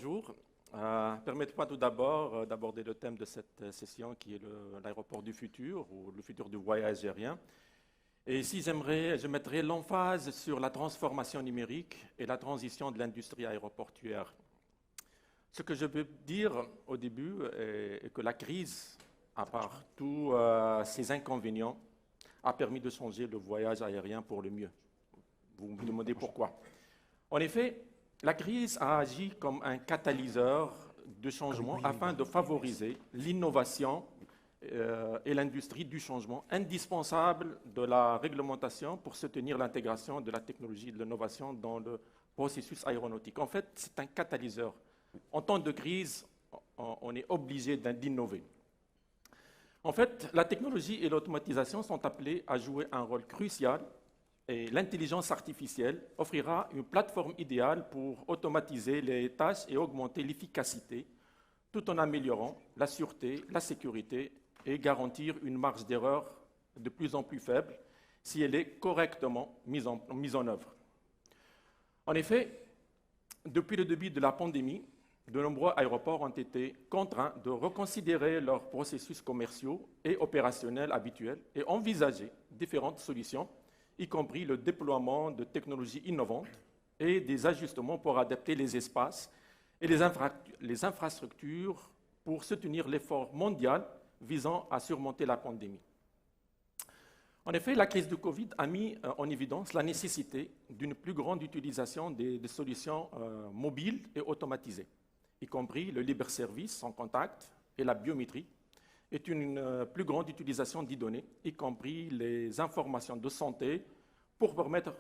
bonjour. Permettez-moi tout d'abord d'aborder le thème de cette session qui est l'aéroport du futur ou le futur du voyage aérien. Et ici, je mettrai l'emphase sur la transformation numérique et la transition de l'industrie aéroportuaire. Ce que je veux dire au début est que la crise, à part tous ses inconvénients, a permis de changer le voyage aérien pour le mieux. Vous me demandez pourquoi. En effet, la crise a agi comme un catalyseur de changement afin de favoriser l'innovation et l'industrie du changement indispensable de la réglementation pour soutenir l'intégration de la technologie et de l'innovation dans le processus aéronautique. En fait, c'est un catalyseur. En temps de crise, on est obligé d'innover. En fait, la technologie et l'automatisation sont appelées à jouer un rôle crucial et l'intelligence artificielle offrira une plateforme idéale pour automatiser les tâches et augmenter l'efficacité tout en améliorant la sûreté, la sécurité et garantir une marge d'erreur de plus en plus faible si elle est correctement mise en œuvre. En effet, depuis le début de la pandémie, de nombreux aéroports ont été contraints de reconsidérer leurs processus commerciaux et opérationnels habituels et envisager différentes solutions, y compris le déploiement de technologies innovantes et des ajustements pour adapter les espaces et les infrastructures pour soutenir l'effort mondial visant à surmonter la pandémie. En effet, la crise du Covid a mis en évidence la nécessité d'une plus grande utilisation des solutions mobiles et automatisées, y compris le libre service sans contact et la biométrie, est une plus grande utilisation des données, y compris les informations de santé, pour permettre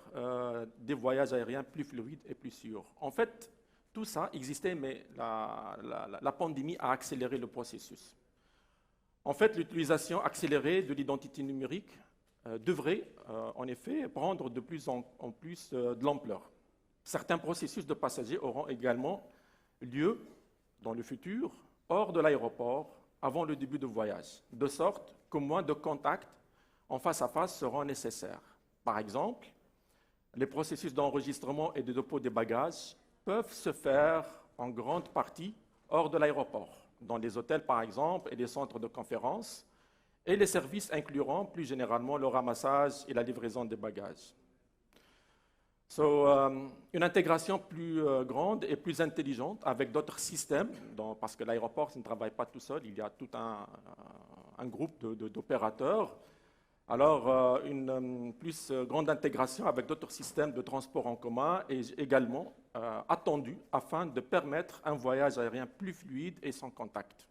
des voyages aériens plus fluides et plus sûrs. En fait, tout ça existait, mais la pandémie a accéléré le processus. En fait, l'utilisation accélérée de l'identité numérique devrait, en effet, prendre de plus en plus de l'ampleur. Certains processus de passagers auront également lieu dans le futur, hors de l'aéroport, avant le début du voyage, de sorte que moins de contacts en face à face seront nécessaires. Par exemple, les processus d'enregistrement et de dépôt des bagages peuvent se faire en grande partie hors de l'aéroport, dans les hôtels par exemple et les centres de conférence, et les services incluront plus généralement le ramassage et la livraison des bagages. Une intégration plus grande et plus intelligente avec d'autres systèmes, parce que l'aéroport ne travaille pas tout seul, il y a tout un groupe d'opérateurs. Alors, une plus grande intégration avec d'autres systèmes de transport en commun est également attendue afin de permettre un voyage aérien plus fluide et sans contact.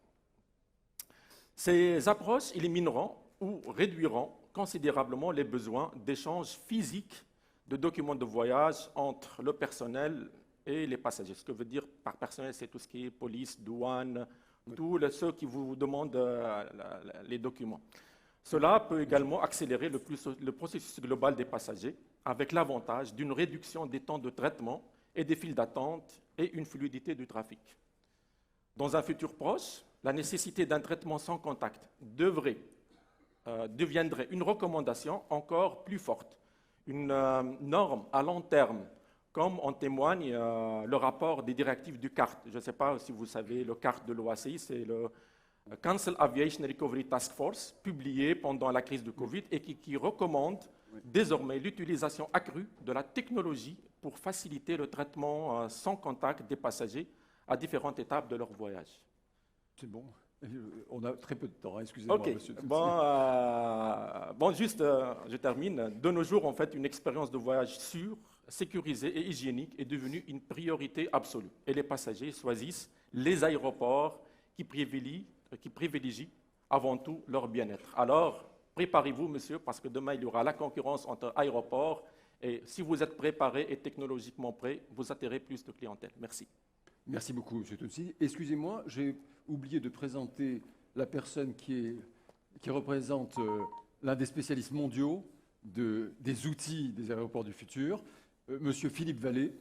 Ces approches élimineront ou réduiront considérablement les besoins d'échanges physiques de documents de voyage entre le personnel et les passagers. Ce que veut dire par personnel, c'est tout ce qui est police, douane, tous ceux qui vous demandent les documents. Cela peut également accélérer le processus global des passagers, avec l'avantage d'une réduction des temps de traitement et des files d'attente et une fluidité du trafic. Dans un futur proche, la nécessité d'un traitement sans contact deviendrait une recommandation encore plus forte, une norme à long terme, comme en témoigne le rapport des directives du CART. Je ne sais pas si vous savez, le CART de l'OACI, c'est le Council Aviation Recovery Task Force, publié pendant la crise du Covid et qui recommande désormais l'utilisation accrue de la technologie pour faciliter le traitement sans contact des passagers à différentes étapes de leur voyage. C'est bon. On a très peu de temps, excusez-moi, okay. Monsieur Toutsi. Je termine. De nos jours, en fait, une expérience de voyage sûre, sécurisée et hygiénique est devenue une priorité absolue. Et les passagers choisissent les aéroports qui privilégient avant tout leur bien-être. Alors, préparez-vous, monsieur, parce que demain, il y aura la concurrence entre aéroports. Et si vous êtes préparé et technologiquement prêt, vous attirez plus de clientèle. Merci. Merci beaucoup, M. Toutsi. Excusez-moi, j'ai oublié de présenter la personne qui représente l'un des spécialistes mondiaux des outils des aéroports du futur, M. Philippe Vallée,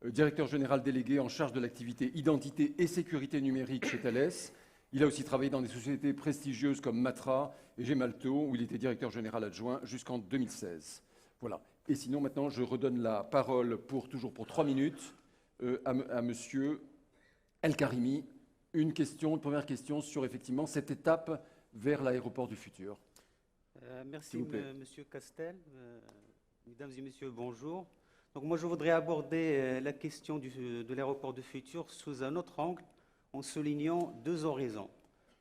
directeur général délégué en charge de l'activité identité et sécurité numérique chez Thales. Il a aussi travaillé dans des sociétés prestigieuses comme Matra et Gemalto, où il était directeur général adjoint jusqu'en 2016. Voilà. Et sinon, maintenant, je redonne la parole toujours pour 3 minutes à monsieur El Karimi, une première question sur effectivement cette étape vers l'aéroport du futur. Merci, S'il vous plaît. Monsieur Castel. Mesdames et messieurs, bonjour. Donc moi, je voudrais aborder la question de l'aéroport du futur sous un autre angle, en soulignant deux horizons.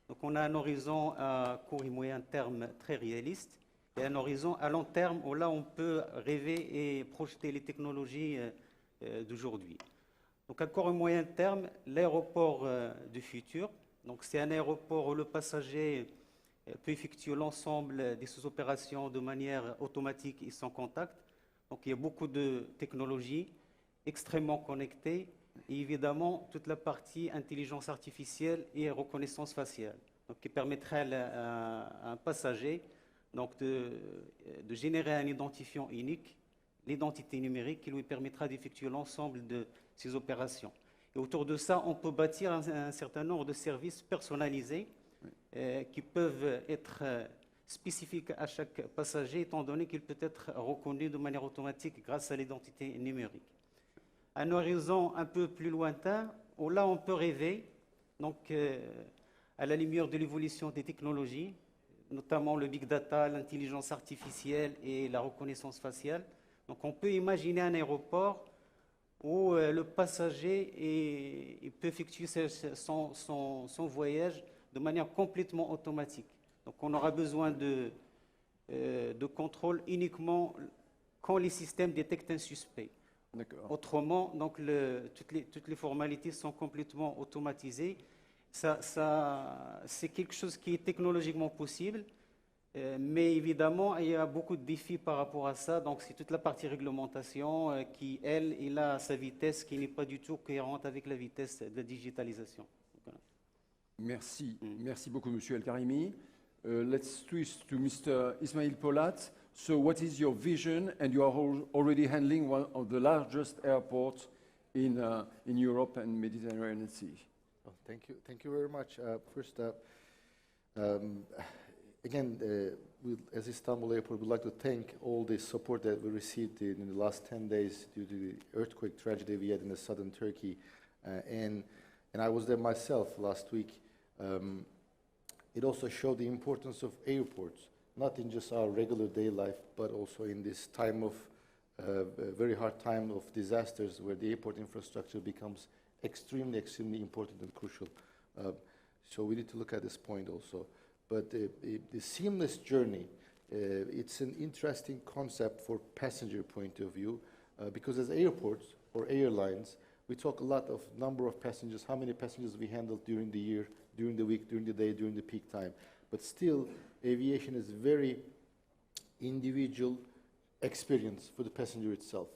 Donc on a un horizon à court et moyen terme très réaliste et un horizon à long terme où là, on peut rêver et projeter les technologies d'aujourd'hui. Donc à court et moyen terme, l'aéroport du futur, donc c'est un aéroport où le passager peut effectuer l'ensemble des sous-opérations de manière automatique et sans contact. Donc il y a beaucoup de technologies extrêmement connectées et évidemment toute la partie intelligence artificielle et reconnaissance faciale, donc qui permettrait à un passager donc de générer un identifiant unique, l'identité numérique qui lui permettra d'effectuer l'ensemble de ces opérations. Et autour de ça, on peut bâtir un certain nombre de services personnalisés qui peuvent être spécifiques à chaque passager, étant donné qu'il peut être reconnu de manière automatique grâce à l'identité numérique. Un horizon un peu plus lointain, où là on peut rêver, donc à la lumière de l'évolution des technologies, notamment le big data, l'intelligence artificielle et la reconnaissance faciale. Donc on peut imaginer un aéroport où le passager peut effectuer son voyage de manière complètement automatique. Donc on aura besoin de contrôle uniquement quand les systèmes détectent un suspect. Autrement, donc toutes les formalités sont complètement automatisées. C'est quelque chose qui est technologiquement possible, mais évidemment, il y a beaucoup de défis par rapport à ça. Donc c'est toute la partie réglementation qui, elle a sa vitesse qui n'est pas du tout cohérente avec la vitesse de la digitalisation. Voilà. Merci. Merci beaucoup, Monsieur El Karimi. Let's switch to Mr. Ismail Polat. So what is your vision? And you are already handling one of the largest airports in Europe and Mediterranean Sea. Oh, thank you very much. First, again, as Istanbul Airport, we'd like to thank all the support that we received in the last 10 days due to the earthquake tragedy we had in the southern Turkey. And I was there myself last week. It also showed the importance of airports, not in just our regular day life, but also in this time of very hard time of disasters where the airport infrastructure becomes extremely important and crucial. So we need to look at this point also. But the seamless journey, it's an interesting concept for passenger point of view, because as airports or airlines, we talk a lot of number of passengers, how many passengers we handle during the year, during the week, during the day, during the peak time. But still, aviation is very individual experience for the passenger itself.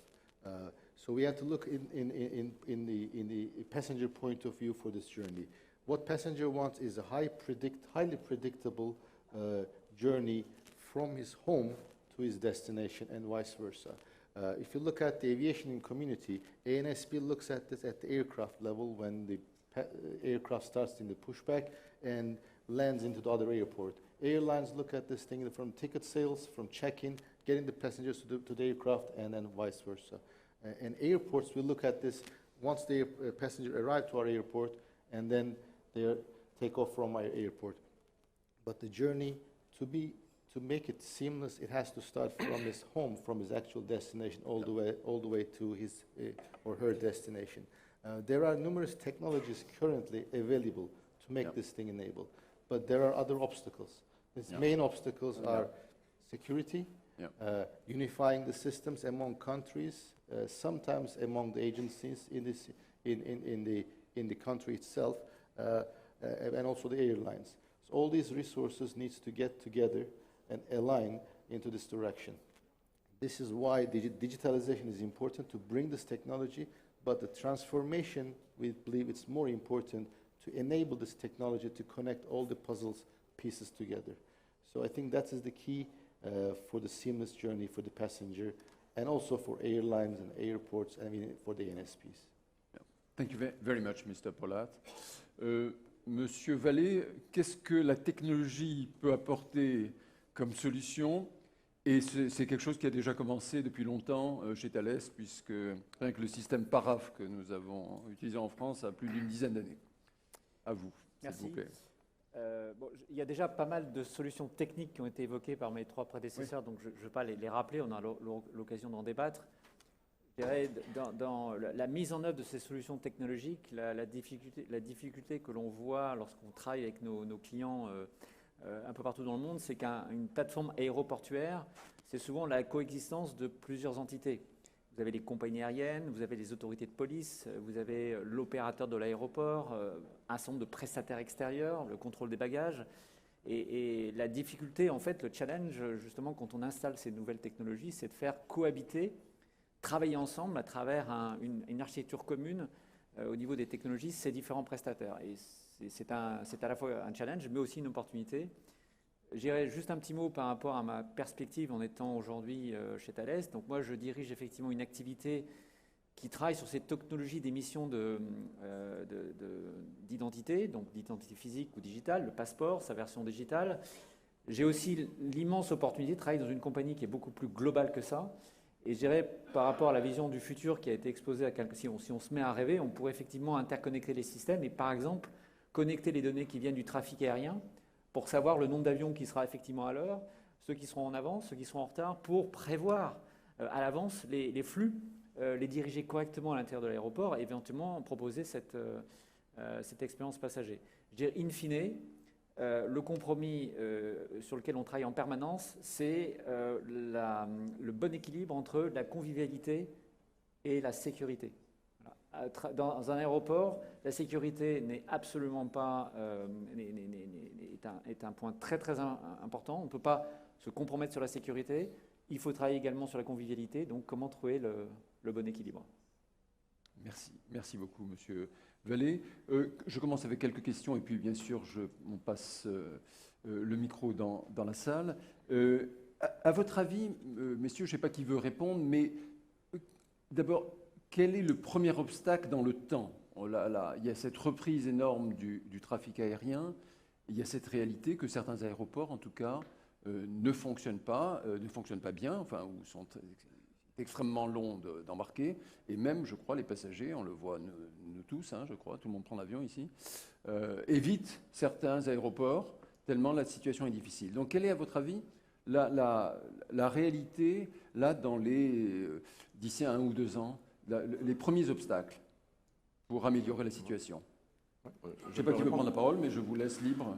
So we have to look in the passenger point of view for this journey. What passenger wants is a highly predictable journey from his home to his destination and vice versa. If you look at the aviation community, ANSP looks at this at the aircraft level when the aircraft starts in the pushback and lands into the other airport. Airlines look at this thing from ticket sales, from check-in, getting the passengers to the aircraft, and then vice versa. And airports, we look at this once the passenger arrives to our airport, and then they take off from our airport. But the journey to make it seamless, it has to start from his home, from his actual destination, all the way to his or her destination. There are numerous technologies currently available to make this thing enabled, but there are other obstacles. Its main obstacles are security, unifying the systems among countries, sometimes among the agencies in the country itself, and also the airlines. So all these resources needs to get together and align into this direction. This is why digitalization is important to bring this technology, but the transformation, we believe it's more important to enable this technology to connect all the puzzles pieces together. So I think that is the key for the seamless journey for the passenger and also for airlines and airports, I mean for the NSPs. Yeah. Thank you very much, Mr. Polat. Monsieur Vallée, qu'est-ce que la technologie peut apporter comme solution Et c'est quelque chose qui a déjà commencé depuis longtemps chez Thales, puisque rien que le système Paraf que nous avons utilisé en France a plus d'une dizaine d'années. À vous, s'il Merci. vous plaît. Bon, il y a déjà pas mal de solutions techniques qui ont été évoquées par mes trois prédécesseurs, donc je ne vais pas les rappeler, on a l'occasion d'en débattre. Je dirais, dans la mise en œuvre de ces solutions technologiques, la difficulté que l'on voit lorsqu'on travaille avec nos clients un peu partout dans le monde, c'est qu'une plateforme aéroportuaire, c'est souvent la coexistence de plusieurs entités. Vous avez les compagnies aériennes, vous avez les autorités de police, vous avez l'opérateur de l'aéroport, un certain nombre de prestataires extérieurs, le contrôle des bagages. Et la difficulté, en fait, le challenge, justement, quand on installe ces nouvelles technologies, c'est de faire cohabiter, travailler ensemble à travers une architecture commune au niveau des technologies, ces différents prestataires. Et c'est à la fois un challenge, mais aussi une opportunité. J'irai juste un petit mot par rapport à ma perspective en étant aujourd'hui chez Thales. Donc moi, je dirige effectivement une activité qui travaille sur ces technologies d'émission d'identité, donc d'identité physique ou digitale, le passeport, sa version digitale. J'ai aussi l'immense opportunité de travailler dans une compagnie qui est beaucoup plus globale que ça. Et je dirais, par rapport à la vision du futur qui a été exposée à quelques... Si on se met à rêver, on pourrait effectivement interconnecter les systèmes et, par exemple, connecter les données qui viennent du trafic aérien pour savoir le nombre d'avions qui sera effectivement à l'heure, ceux qui seront en avance, ceux qui seront en retard, pour prévoir à l'avance les flux, les diriger correctement à l'intérieur de l'aéroport et éventuellement proposer cette expérience passager. Je dirais, in fine, le compromis sur lequel on travaille en permanence, c'est le bon équilibre entre la convivialité et la sécurité. Dans un aéroport, la sécurité n'est absolument pas est un point très très important. On ne peut pas se compromettre sur la sécurité. Il faut travailler également sur la convivialité. Donc, comment trouver le bon équilibre? Merci beaucoup, Monsieur Vallée. Je commence avec quelques questions et puis, bien sûr, on passe le micro dans la salle. À votre avis, messieurs, je ne sais pas qui veut répondre, mais d'abord, quel est le premier obstacle dans le temps? Il y a cette reprise énorme du trafic aérien. Il y a cette réalité que certains aéroports, en tout cas, ne fonctionnent pas bien, enfin, ou sont extrêmement longs d'embarquer. Et même, je crois, les passagers, on le voit nous tous, je crois, tout le monde prend l'avion ici, évitent certains aéroports tellement la situation est difficile. Donc, quelle est, à votre avis, la réalité, là, d'ici 1 ou 2 ans, les premiers obstacles pour améliorer la situation? Je ne sais pas qui veut prendre la parole, mais je vous laisse libre.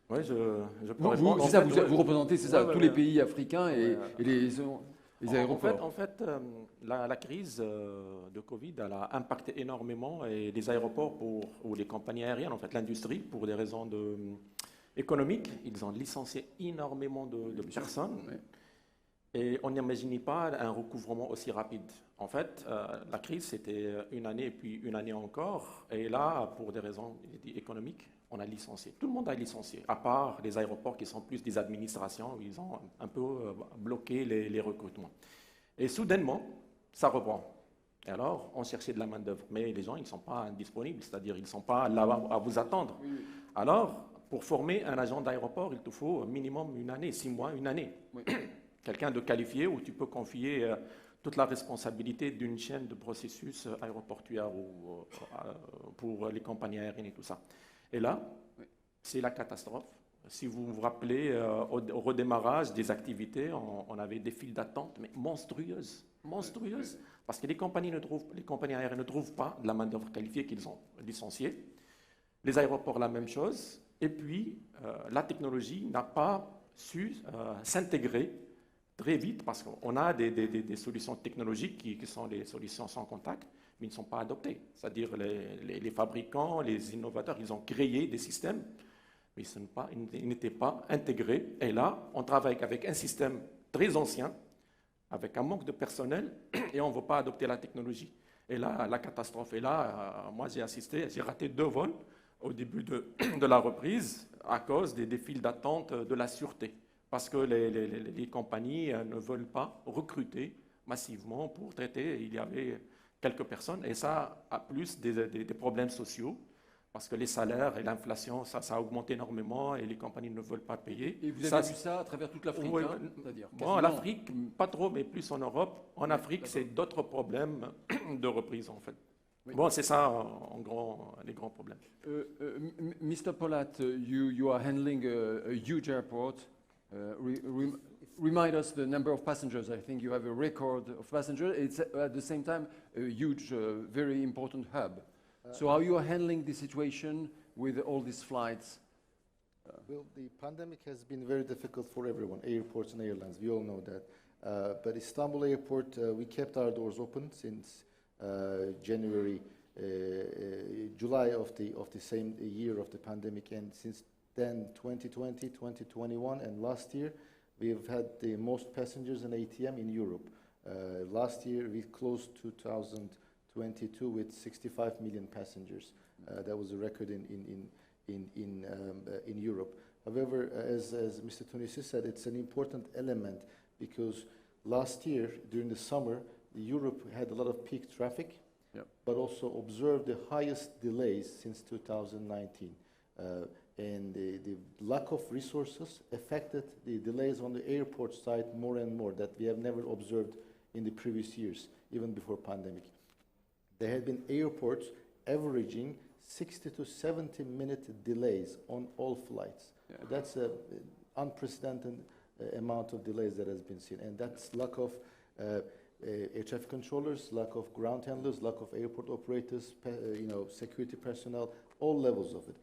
Oui, je peux Vous, répondre. c'est ça, vous représentez, c'est ça, tous les pays africains et les aéroports. En fait, la crise de Covid elle a impacté énormément et les aéroports ou les compagnies aériennes, en fait, l'industrie, pour des raisons économiques, ils ont licencié énormément de personnes. Oui. Et on n'imaginait pas un recouvrement aussi rapide. En fait, la crise, c'était 1 année et puis 1 année encore. Et là, pour des raisons économiques, on a licencié. Tout le monde a licencié, à part les aéroports qui sont plus des administrations où ils ont un peu bloqué les recrutements. Et soudainement, ça reprend. Et alors, on cherchait de la main-d'œuvre. Mais les gens, ils ne sont pas disponibles, c'est-à-dire ils ne sont pas là à vous attendre. Oui. Alors, pour former un agent d'aéroport, il te faut minimum 1 année, 6 mois, 1 année. Oui. Quelqu'un de qualifié où tu peux confier toute la responsabilité d'une chaîne de processus aéroportuaire pour les compagnies aériennes et tout ça. Et là, c'est la catastrophe. Si vous vous rappelez, au redémarrage des activités, on avait des files d'attente mais monstrueuses, parce que les compagnies aériennes ne trouvent pas de la main-d'œuvre qualifiée qu'ils ont licenciée. Les aéroports, la même chose. Et puis, la technologie n'a pas su s'intégrer très vite, parce qu'on a des solutions technologiques qui sont les solutions sans contact, mais ils ne sont pas adoptées. C'est-à-dire les fabricants, les innovateurs, ils ont créé des systèmes, mais ils n'étaient pas intégrés. Et là, on travaille avec un système très ancien, avec un manque de personnel, et on ne veut pas adopter la technologie. Et là, la catastrophe est là. Moi, j'ai raté 2 vols au début de la reprise à cause des files d'attente de la sûreté. Parce que les compagnies ne veulent pas recruter massivement pour traiter. Il y avait quelques personnes, et ça a plus des problèmes sociaux, parce que les salaires et l'inflation, ça a augmenté énormément et les compagnies ne veulent pas payer. Et vous avez vu ça à travers toute l'Afrique, Oui, hein, c'est-à-dire bon, en quasiment. Afrique, pas trop, mais plus en Europe. En Afrique, c'est d'autres problèmes de reprise, en fait. Oui. Bon, c'est ça, en gros, les grands problèmes. Mr. Polat, you are handling a huge airport. Remind us the number of passengers. I think you have a record of passengers. It's at the same time a huge, very important hub. So how you are handling the situation with all these flights? Well, the pandemic has been very difficult for everyone, airports and airlines. We all know that. But Istanbul Airport, we kept our doors open since July of the same year of the pandemic, and since then, 2020, 2021, and last year, we've had the most passengers in ATM in Europe. Last year, we closed 2022 with 65 million passengers. That was a record in Europe. However, as Mr. Tunisi said, it's an important element because last year, during the summer, Europe had a lot of peak traffic, but also observed the highest delays since 2019. And the lack of resources affected the delays on the airport side more and more that we have never observed in the previous years, even before pandemic. There had been airports averaging 60 to 70 minute delays on all flights. Yeah. That's an unprecedented amount of delays that has been seen. And that's lack of air traffic controllers, lack of ground handlers, lack of airport operators, security personnel, all levels of it.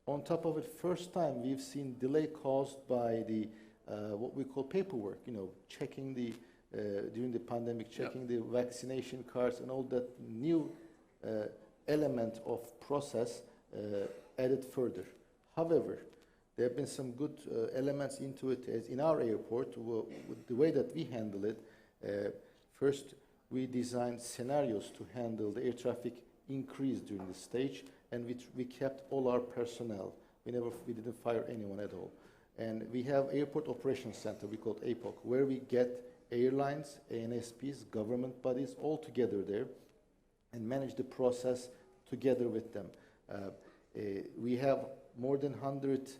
On top of it, first time we've seen delay caused by the what we call paperwork, checking during the pandemic, checking the vaccination cards and all that new element of process added further. However, there have been some good elements into it. As in our airport, with the way that we handle it, first we designed scenarios to handle the air traffic increase during the stage, and we kept all our personnel. We didn't fire anyone at all. And we have Airport Operations Center, we call it APOC, where we get airlines, ANSPs, government bodies all together there and manage the process together with them. We have more than 100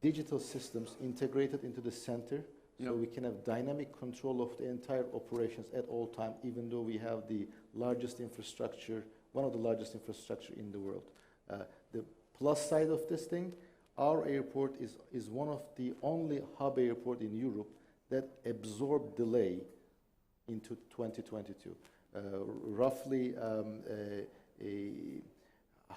digital systems integrated into the center, so we can have dynamic control of the entire operations at all time, even though we have the largest infrastructure, one of the largest infrastructure in the world. The plus side of this thing, our airport is one of the only hub airport in Europe that absorbed delay into 2022. Roughly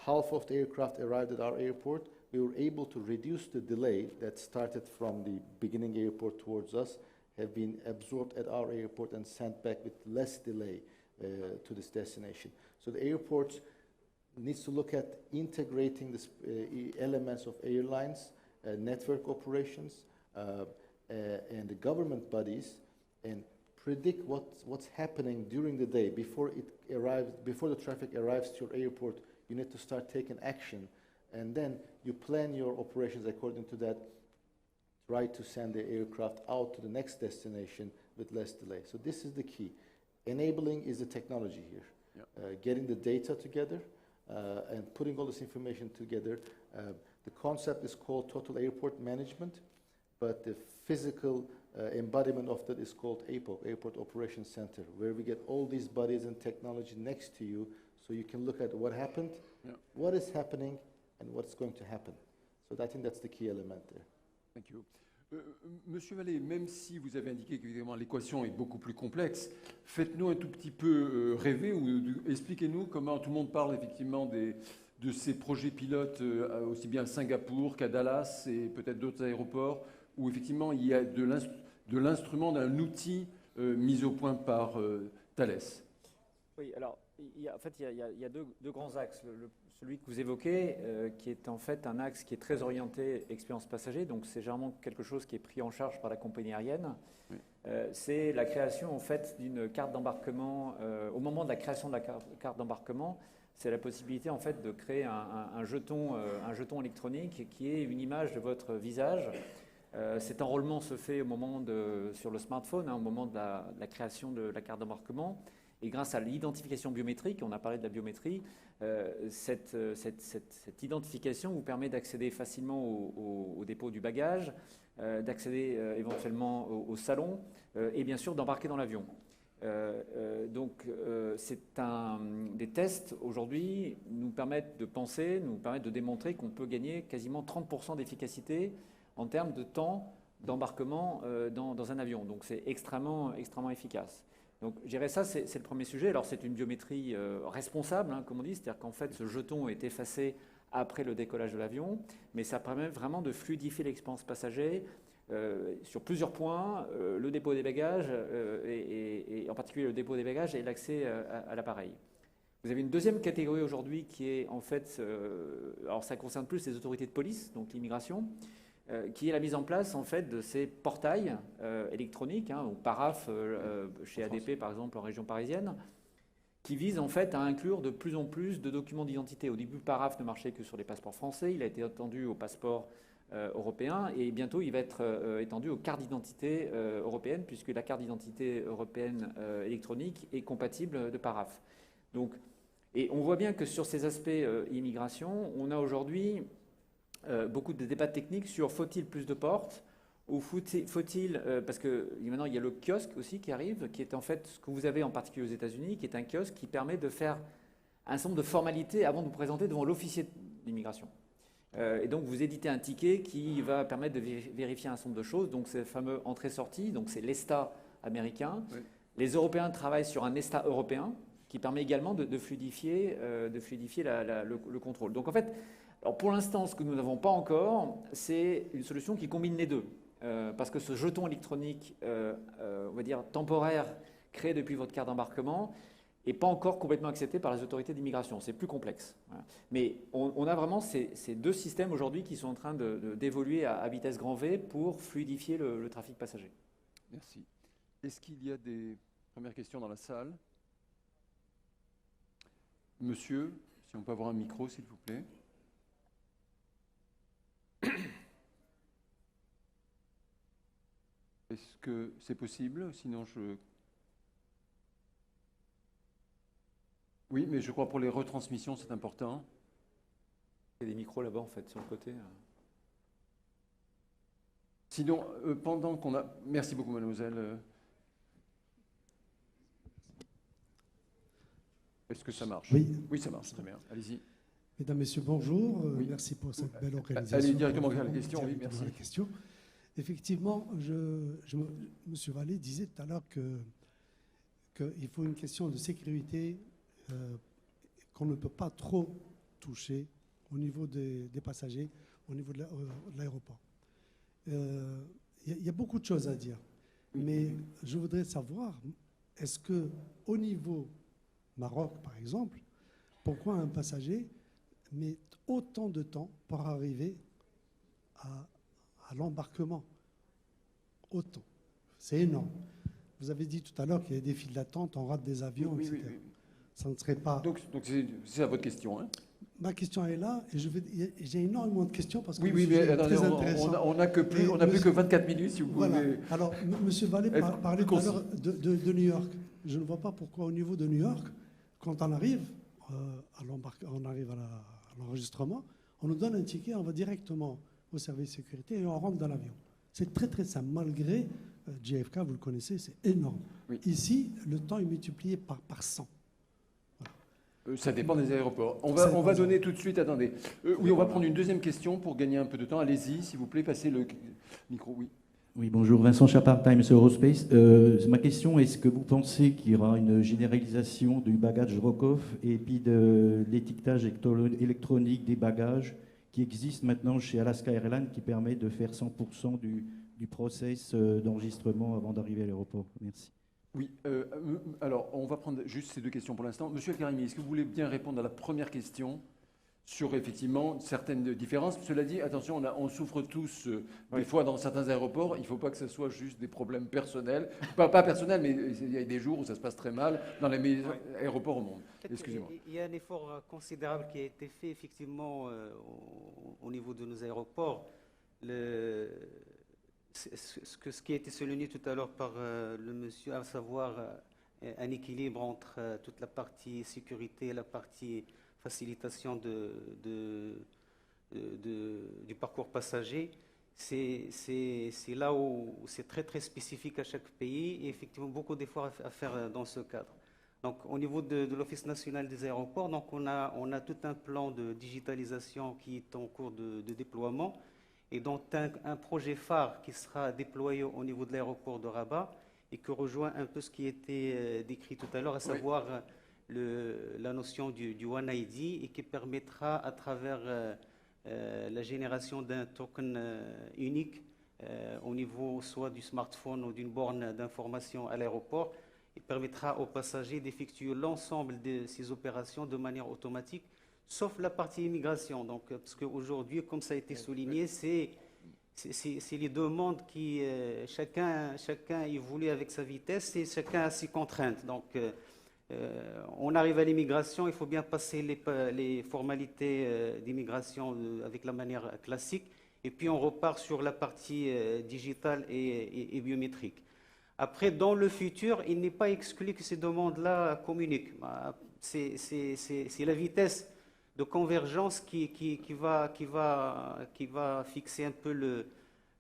half of the aircraft arrived at our airport. We were able to reduce the delay that started from the beginning airport towards us, have been absorbed at our airport and sent back with less delay to this destination. So the airport needs to look at integrating the elements of airlines, network operations, and the government bodies, and predict what's happening during the day before the traffic arrives to your airport. You need to start taking action, and then you plan your operations according to that. Try to send the aircraft out to the next destination with less delay. So this is the key. Enabling is the technology here. Getting the data together and putting all this information together. The concept is called Total Airport Management, but the physical embodiment of that is called APOC, Airport Operations Center, where we get all these bodies and technology next to you, so you can look at what happened, what is happening, and what's going to happen. So I think that's the key element there. Thank you. Monsieur Vallée, même si vous avez indiqué qu'évidemment l'équation est beaucoup plus complexe, faites-nous un tout petit peu rêver ou expliquez-nous comment tout le monde parle effectivement de ces projets pilotes aussi bien à Singapour qu'à Dallas et peut-être d'autres aéroports où effectivement il y a de l'instrument, d'un outil mis au point par Thales. Oui, alors il y a deux grands axes. Celui que vous évoquez, qui est en fait un axe qui est très orienté expérience passager, donc c'est généralement quelque chose qui est pris en charge par la compagnie aérienne. Oui. C'est la création en fait d'une carte d'embarquement. Au moment de la création de la carte d'embarquement, c'est la possibilité en fait de créer un jeton électronique qui est une image de votre visage. Cet enrôlement se fait sur le smartphone, au moment de la création de la carte d'embarquement. Et grâce à l'identification biométrique, on a parlé de la biométrie, cette identification vous permet d'accéder facilement au dépôt du bagage, d'accéder éventuellement au salon et bien sûr d'embarquer dans l'avion. Des tests aujourd'hui nous permettent de penser, nous permettent de démontrer qu'on peut gagner quasiment 30% d'efficacité en termes de temps d'embarquement dans un avion. Donc c'est extrêmement efficace. Donc je dirais ça, c'est le premier sujet. Alors c'est une biométrie responsable, comme on dit, c'est-à-dire qu'en fait ce jeton est effacé après le décollage de l'avion, mais ça permet vraiment de fluidifier l'expérience passager sur plusieurs points, le dépôt des bagages et en particulier le dépôt des bagages et l'accès à l'appareil. Vous avez une deuxième catégorie aujourd'hui qui est en fait, alors ça concerne plus les autorités de police, donc l'immigration, qui est la mise en place en fait de ces portails électroniques, ou Paraf chez ADP par exemple en région parisienne, qui visent en fait à inclure de plus en plus de documents d'identité. Au début, Paraf ne marchait que sur les passeports français, il a été étendu aux passeports européens et bientôt il va être étendu aux cartes d'identité européennes puisque la carte d'identité européenne électronique est compatible de Paraf. Donc, et on voit bien que sur ces aspects immigration, on a aujourd'hui beaucoup de débats techniques sur faut-il plus de portes ou faut-il, parce que maintenant il y a le kiosque aussi qui arrive, qui est en fait ce que vous avez en particulier aux États-Unis, qui est un kiosque qui permet de faire un certain nombre de formalités avant de vous présenter devant l'officier d'immigration. Et donc vous éditez un ticket qui va permettre de vérifier un certain nombre de choses, donc c'est le fameux entrée-sortie, donc c'est l'ESTA américain. Oui. Les Européens travaillent sur un ESTA européen qui permet également de fluidifier, le contrôle. Donc en fait, alors pour l'instant, ce que nous n'avons pas encore, c'est une solution qui combine les deux. Parce que ce jeton électronique, on va dire temporaire, créé depuis votre carte d'embarquement, n'est pas encore complètement accepté par les autorités d'immigration. C'est plus complexe. Voilà. Mais on a vraiment ces deux systèmes aujourd'hui qui sont en train d'évoluer à vitesse grand V pour fluidifier le trafic passager. Merci. Est-ce qu'il y a des premières questions dans la salle? Monsieur, si on peut avoir un micro, s'il vous plaît. Est-ce que c'est possible? Sinon, Oui, mais je crois pour les retransmissions, c'est important. Il y a des micros là-bas, en fait, sur le côté. Sinon, pendant qu'on a... Merci beaucoup, mademoiselle. Est-ce que ça marche? Oui, ça marche, très bien. Allez-y. Mesdames, Messieurs, bonjour. Oui. Merci pour cette belle organisation. Allez directement à la question, oui, merci. Effectivement, M. Vallée disait tout à l'heure qu'il faut une question de sécurité qu'on ne peut pas trop toucher au niveau des passagers, au niveau de l'aéroport. Il y a beaucoup de choses à dire, mais je voudrais savoir, est-ce qu'au niveau Maroc, par exemple, pourquoi un passager met autant de temps pour arriver à l'embarquement? Autant. C'est énorme. Vous avez dit tout à l'heure qu'il y a des files d'attente, on rate des avions, etc. Oui. Ça ne serait pas... Donc c'est à votre question. Hein? Ma question est là, et j'ai énormément de questions parce que mais attendez, on n'a plus que 24 minutes, si vous voilà. voulez. Alors, M. Vallée parlait tout à l'heure de New York. Je ne vois pas pourquoi au niveau de New York, quand on arrive à l'enregistrement, on nous donne un ticket, on va directement au service de sécurité et on rentre dans l'avion. C'est très très simple, malgré JFK, vous le connaissez, c'est énorme. Oui. Ici, le temps est multiplié par 100. Voilà. Ça dépend des aéroports. On va donner tout de suite, attendez. Oui, on va prendre une deuxième question pour gagner un peu de temps. Allez-y, s'il vous plaît, passez le micro. Oui. Oui, bonjour, Vincent Chapard, Times Eurospace. Ma question, est-ce que vous pensez qu'il y aura une généralisation du bagage Rokoff et puis de l'étiquetage électronique des bagages qui existe maintenant chez Alaska Airlines qui permet de faire 100% du process d'enregistrement avant d'arriver à l'aéroport? Merci. Oui, alors on va prendre juste ces deux questions pour l'instant. Monsieur El-Karimi, est-ce que vous voulez bien répondre à la première question sur effectivement certaines différences? Cela dit, attention, on souffre tous des fois dans certains aéroports. Il ne faut pas que ce soit juste des problèmes personnels. Pas personnels, mais il y a des jours où ça se passe très mal dans les meilleurs aéroports au monde. Excusez-moi. Il y a un effort considérable qui a été fait effectivement au niveau de nos aéroports. Ce qui a été souligné tout à l'heure par le monsieur, à savoir un équilibre entre toute la partie sécurité et la partie facilitation du parcours passager. C'est là où c'est très très spécifique à chaque pays et effectivement beaucoup d'efforts à faire dans ce cadre. Donc au niveau de l'Office national des aéroports, donc on a tout un plan de digitalisation qui est en cours de déploiement et dont un projet phare qui sera déployé au niveau de l'aéroport de Rabat et qui rejoint un peu ce qui était décrit tout à l'heure, à savoir la notion du One ID et qui permettra à travers la génération d'un token unique au niveau soit du smartphone ou d'une borne d'information à l'aéroport. Il permettra aux passagers d'effectuer l'ensemble de ces opérations de manière automatique, sauf la partie immigration. Donc, parce qu'aujourd'hui, comme ça a été souligné, c'est les demandes qui chacun évolue avec sa vitesse et chacun a ses contraintes. Donc, on arrive à l'immigration, il faut bien passer les formalités d'immigration avec la manière classique, et puis on repart sur la partie digitale et biométrique. Après, dans le futur, il n'est pas exclu que ces demandes-là communiquent. C'est la vitesse de convergence qui va fixer un peu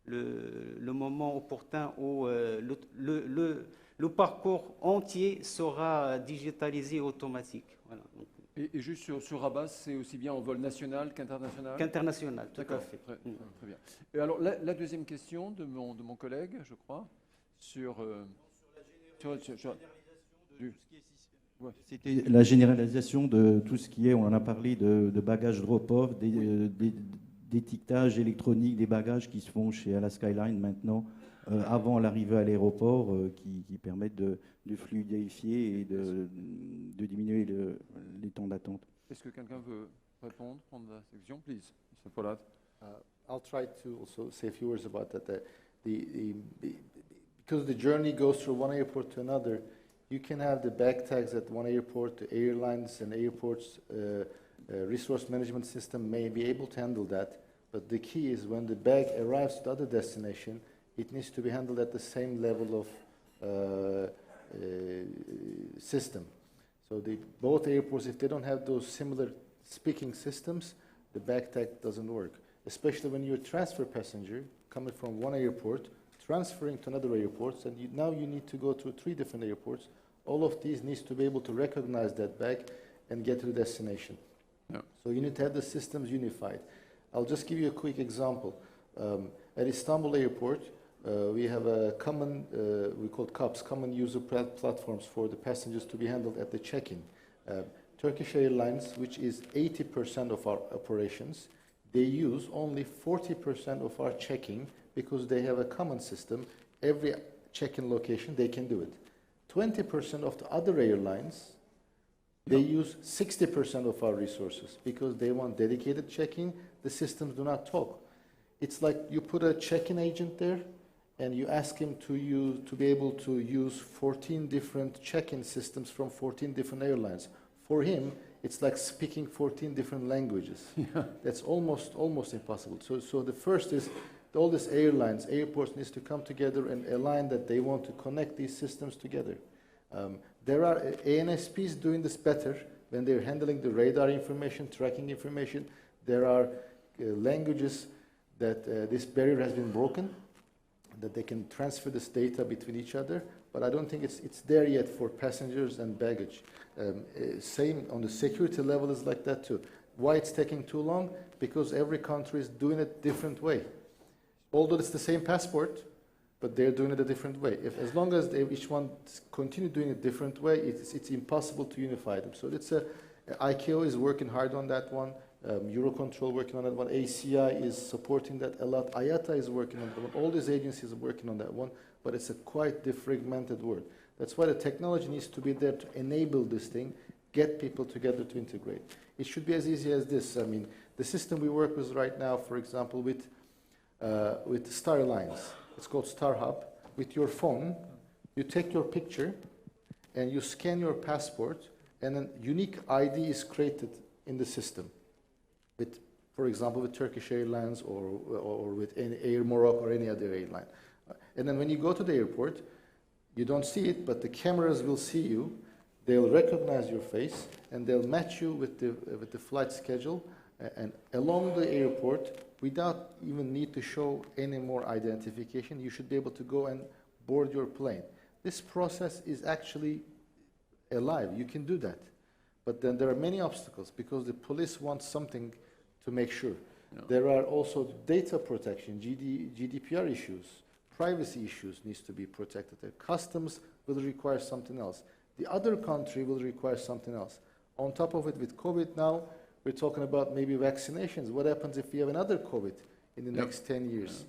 le moment opportun où le parcours entier sera digitalisé et automatique. Voilà. Et juste sur Rabat, c'est aussi bien en vol national qu'international? Qu'international, tout à fait. Très bien. Et alors, la deuxième question de mon collègue, je crois, C'était la généralisation de tout ce qui est, on en a parlé, de bagages drop-off, d'étiquetage électronique des bagages qui se font chez Alaska Airlines maintenant, avant l'arrivée à l'aéroport, qui permettent de fluidifier et de diminuer les temps d'attente. Est-ce que quelqu'un veut répondre, prendre la section, please, Mr. Pollard? I'll try to also say a few words about that. Because the journey goes through one airport to another, you can have the bag tags at one airport. The airlines and airports resource management system may be able to handle that. But the key is when the bag arrives to the other destination, it needs to be handled at the same level of system. So both airports, if they don't have those similar speaking systems, the bag tag doesn't work. Especially when you're a transfer passenger coming from one airport, transferring to another airport, and now you need to go through 3 different airports. All of these needs to be able to recognize that bag and get to the destination. Yeah. So you need to have the systems unified. I'll just give you a quick example. At Istanbul Airport, we have a common, we call CUPS, common user platforms for the passengers to be handled at the check-in. Turkish Airlines, which is 80% of our operations, they use only 40% of our checking because they have a common system. Every check-in location, they can do it. 20% of the other airlines, they use 60% of our resources because they want dedicated check-in. The systems do not talk. It's like you put a check-in agent there and you ask him to be able to use 14 different check-in systems from 14 different airlines. For him, it's like speaking 14 different languages. Yeah. That's almost impossible. So the first is all these airlines, airports needs to come together and align that they want to connect these systems together. There are ANSPs doing this better when they're handling the radar information, tracking information. There are languages that this barrier has been broken, that they can transfer this data between each other, but I don't think it's there yet for passengers and baggage. Same on the security level is like that too. Why it's taking too long? Because every country is doing it different way. Although it's the same passport, but they're doing it a different way. As long as each one continue doing it a different way, it's impossible to unify them. So ICAO is working hard on that one. Eurocontrol working on that one. ACI is supporting that a lot. IATA is working on that one. All these agencies are working on that one, but it's a quite defragmented world. That's why the technology needs to be there to enable this thing, get people together to integrate. It should be as easy as this. I mean, the system we work with right now, for example, with Star Alliance, it's called StarHub. With your phone, you take your picture and you scan your passport, and a unique ID is created in the system. With, for example, with Turkish Airlines or with Air Morocco or any other airline. And then when you go to the airport, You don't see it, but the cameras will see you. They'll recognize your face, and they'll match you with the flight schedule and along the airport without even need to show any more identification. You should be able to go and board your plane. This process is actually alive. You can do that. But then there are many obstacles because the police want something to make sure. There are also data protection, GDPR issues, privacy issues needs to be protected. The customs will require something else. The other country will require something else. On top of it, with COVID now, we're talking about maybe vaccinations. What happens if we have another COVID in the next 10 years?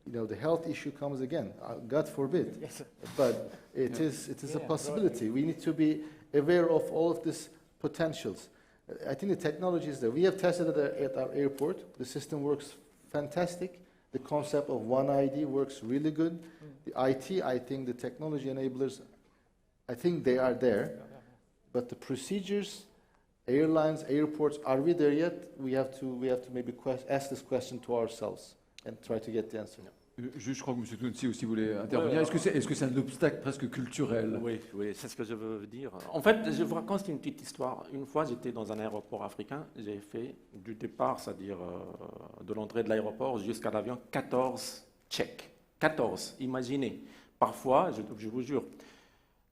You know, the health issue comes again, God forbid. Yes. But it is a possibility. We need to be aware of all of these potentials. I think the technology is there. We have tested it at our airport. The system works fantastic. The concept of One ID works really good. The IT, I think the technology enablers, I think they are there. But the procedures, airlines, airports, are we there yet? We have to maybe ask this question to ourselves and try to get the answer. Je crois que M. Tounsi aussi voulait intervenir. Est-ce que c'est un obstacle presque culturel? Oui, c'est ce que je veux dire. En fait, je vous raconte une petite histoire. Une fois, j'étais dans un aéroport africain. J'ai fait du départ, c'est-à-dire de l'entrée de l'aéroport jusqu'à l'avion, 14 checks. 14, imaginez. Parfois, je vous jure,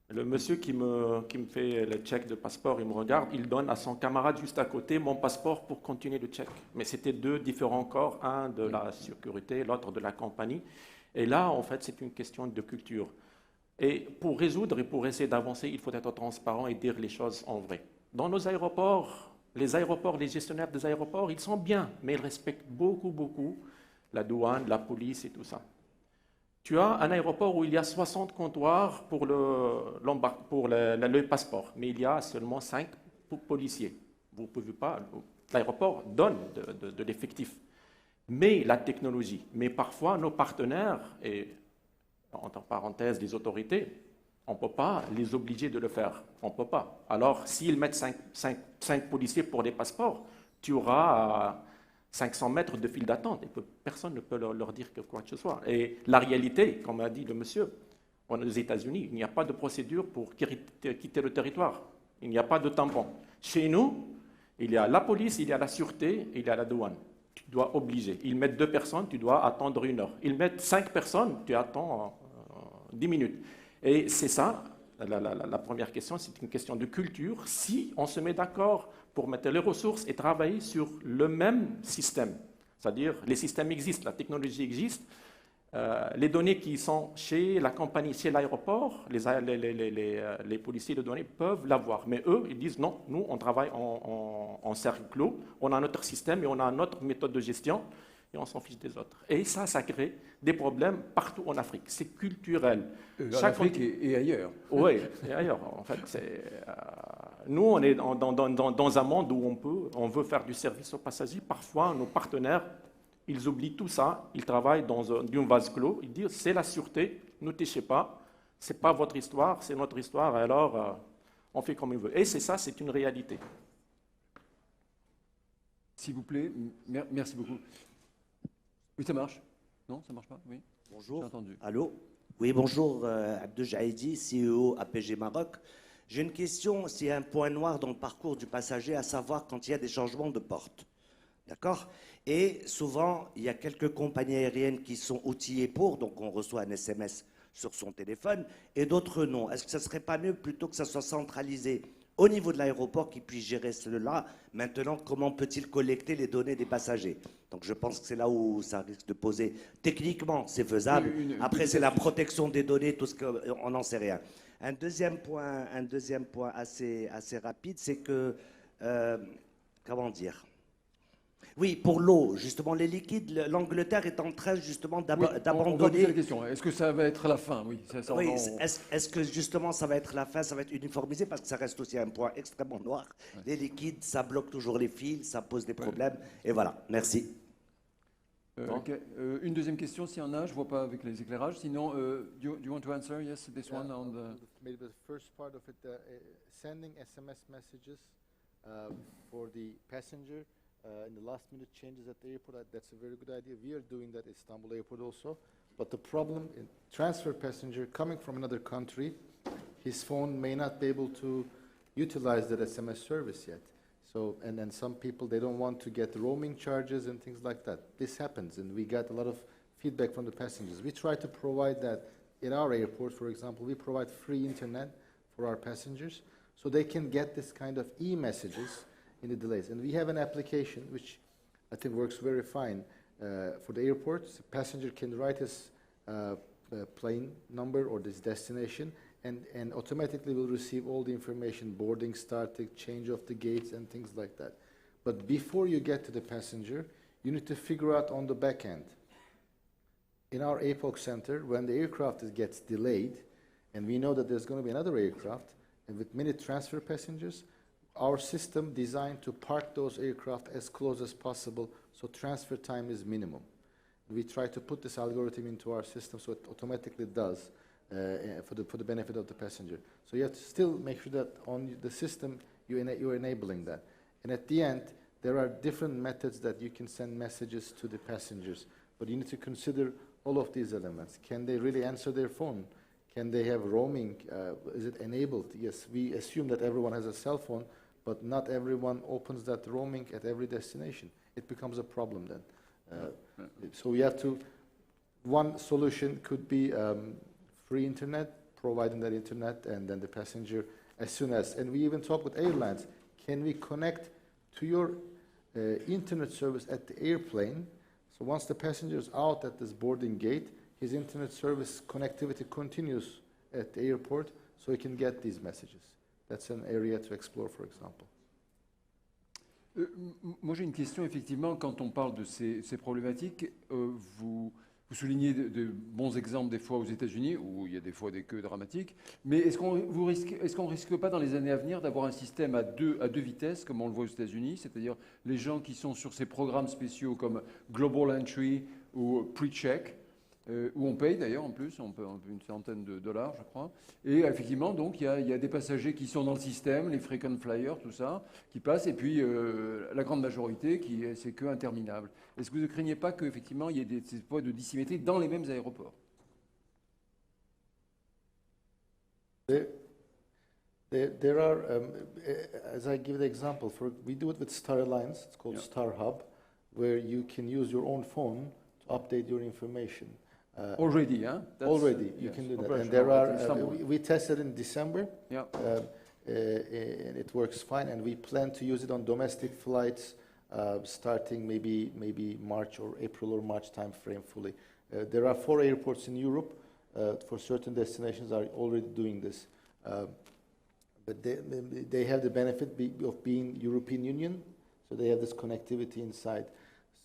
le monsieur qui me fait le check de passeport, il me regarde, il donne à son camarade juste à côté mon passeport pour continuer le check. Mais c'était deux différents corps, un de la sécurité, l'autre de la compagnie. Et là, en fait, c'est une question de culture. Et pour résoudre et pour essayer d'avancer, il faut être transparent et dire les choses en vrai. Dans nos aéroports, les gestionnaires des aéroports, ils sont bien, mais ils respectent beaucoup la douane, la police et tout ça. Tu as un aéroport où il y a 60 comptoirs pour le passeport, mais il y a seulement 5 policiers. Vous pouvez pas. L'aéroport donne de l'effectif. Mais la technologie, mais parfois nos partenaires, et entre parenthèses les autorités, on ne peut pas les obliger de le faire. On ne peut pas. Alors, s'ils mettent 5 policiers pour les passeports, tu auras 500 mètres de file d'attente, et personne ne peut leur dire quoi que ce soit. Et la réalité, comme a dit le monsieur, aux États-Unis, il n'y a pas de procédure pour quitter le territoire. Il n'y a pas de tampon. Chez nous, il y a la police, il y a la sûreté, il y a la douane. Tu dois obliger. Ils mettent 2 personnes, tu dois attendre 1 heure. Ils mettent 5 personnes, tu attends 10 minutes. Et c'est ça, la première question, c'est une question de culture. Si on se met d'accord pour mettre les ressources et travailler sur le même système. C'est-à-dire, les systèmes existent, la technologie existe, les données qui sont chez la compagnie, chez l'aéroport, les policiers de données peuvent l'avoir. Mais eux, ils disent non, nous, on travaille en cercle clos, on a notre système et on a notre méthode de gestion et on s'en fiche des autres. Et ça crée des problèmes partout en Afrique. C'est culturel. En Afrique et ailleurs. Oui, et ailleurs. En fait, nous, on est dans un monde où on veut faire du service aux passagers. Parfois, nos partenaires, ils oublient tout ça. Ils travaillent dans un vase clos. Ils disent, c'est la sûreté, ne touchez pas. Ce n'est pas votre histoire, c'est notre histoire. Alors, on fait comme on veut. Et c'est une réalité. S'il vous plaît, merci beaucoup. Oui, ça marche? Non, ça ne marche pas? Oui. Bonjour. J'ai entendu. Allô? Oui, bonjour, Abdel Jaïdi, CEO APG Maroc. J'ai une question, c'est un point noir dans le parcours du passager, à savoir quand il y a des changements de porte. D'accord? Et souvent, il y a quelques compagnies aériennes qui sont outillées pour, donc on reçoit un SMS sur son téléphone, et d'autres non. Est-ce que ça ne serait pas mieux plutôt que ça soit centralisé au niveau de l'aéroport qui puisse gérer cela? Maintenant, comment peut-il collecter les données des passagers? Donc je pense que c'est là où ça risque de poser. Techniquement, c'est faisable. Après, c'est la protection des données, tout ce qu'on n'en sait rien. Un deuxième point assez rapide, c'est que, comment dire? Oui, pour l'eau, justement, les liquides, l'Angleterre est en train justement d'abandonner. On va poser la question. Est-ce que ça va être la fin? Oui. Oui. Est-ce que justement ça va être la fin, ça va être uniformisé, parce que ça reste aussi un point extrêmement noir. Ouais. Les liquides, ça bloque toujours les fils, ça pose des problèmes. Ouais. Et voilà. Merci. Okay. Une deuxième question, s'il y en a, je ne vois pas avec les éclairages. Sinon, do you want to answer? Yes, this one on the. Maybe the first part of it, sending SMS messages for the passenger. In the last minute changes at the airport, that's a very good idea. We are doing that at Istanbul Airport also. But the problem, in transfer passenger coming from another country, his phone may not be able to utilize that SMS service yet. So, and then some people, they don't want to get roaming charges and things like that. This happens, and we got a lot of feedback from the passengers. We try to provide that in our airport, for example. We provide free internet for our passengers, so they can get this kind of e-messages in the delays. And we have an application which I think works very fine for the airport. The passenger can write his plane number or this destination, and automatically will receive all the information, boarding, starting, change of the gates, and things like that. But before you get to the passenger, you need to figure out on the back end. In our APOC center, when the aircraft gets delayed, and we know that there's going to be another aircraft, and with many transfer passengers, our system designed to park those aircraft as close as possible, so transfer time is minimum. We try to put this algorithm into our system so it automatically does for the benefit of the passenger. So you have to still make sure that on the system you're enabling that. And at the end, there are different methods that you can send messages to the passengers, but you need to consider all of these elements. Can they really answer their phone? Can they have roaming? Is it enabled? Yes, we assume that everyone has a cell phone, but not everyone opens that roaming at every destination. It becomes a problem then. So we have to, one solution could be free internet, providing that internet, and then the passenger as soon as, and we even talk with airlines, can we connect to your internet service at the airplane? So once the passenger is out at this boarding gate, his internet service connectivity continues at the airport, so he can get these messages. That's an area to explore, for example. Moi, j'ai une question, effectivement, quand on parle de ces problématiques, vous soulignez de bons exemples des fois aux États-Unis, où il y a des fois des queues dramatiques, mais est-ce qu'on ne risque pas dans les années à venir d'avoir un système à deux vitesses, comme on le voit aux États-Unis, c'est-à-dire les gens qui sont sur ces programmes spéciaux comme Global Entry ou Pre-Check, où on paye d'ailleurs en plus, on paye une centaine de dollars, je crois. Et effectivement, donc, il y a des passagers qui sont dans le système, les frequent flyers, tout ça, qui passent, et puis la grande majorité, c'est que interminable. Est-ce que vous ne craignez pas qu'effectivement, il y ait ces points de dissymétrie dans les mêmes aéroports? There are, as I give the example, we do it with Star Alliance, it's called Star Hub, where you can use your own phone to update your information. Already, huh? Already, you can do that. And there are, we tested in December, yeah. And it works fine, and we plan to use it on domestic flights starting maybe March or April or March time frame fully. There are 4 airports in Europe for certain destinations are already doing this. But they have the benefit of being European Union, so they have this connectivity inside.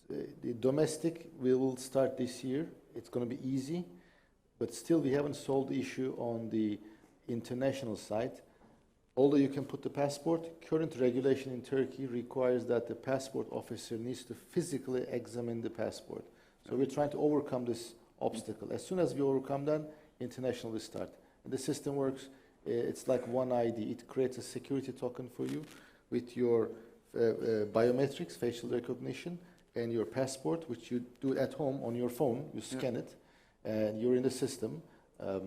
The domestic we will start this year. It's going to be easy, but still we haven't solved the issue on the international side. Although you can put the passport, current regulation in Turkey requires that the passport officer needs to physically examine the passport. So we're trying to overcome this obstacle. As soon as we overcome that, international will start. And the system works, it's like one ID. It creates a security token for you with your biometrics, facial recognition, and your passport, which you do at home on your phone. You scan it, and you're in the system. For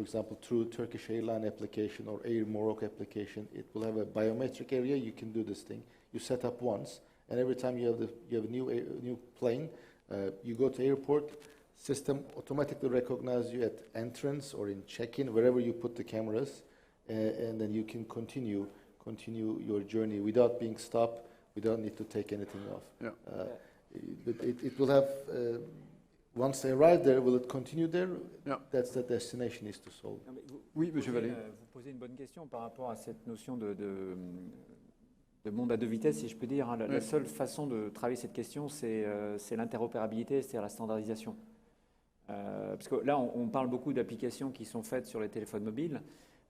example, through Turkish Airline application or Air Morocco application, it will have a biometric area. You can do this thing. You set up once, and every time you have a new plane, you go to airport, system automatically recognizes you at entrance or in check-in, wherever you put the cameras, and then you can continue your journey without being stopped. We don't need to take anything off. Yeah. But it will have, once they arrive there, will it continue there? Yeah. That's the destination is to solve. Oui, Monsieur Vallée. Vous posez une bonne question par rapport à cette notion de monde à deux vitesses, si je peux dire. La seule façon de travailler cette question, c'est l'interopérabilité, c'est-à-dire la standardisation. Parce que là, on parle beaucoup d'applications qui sont faites sur les téléphones mobiles.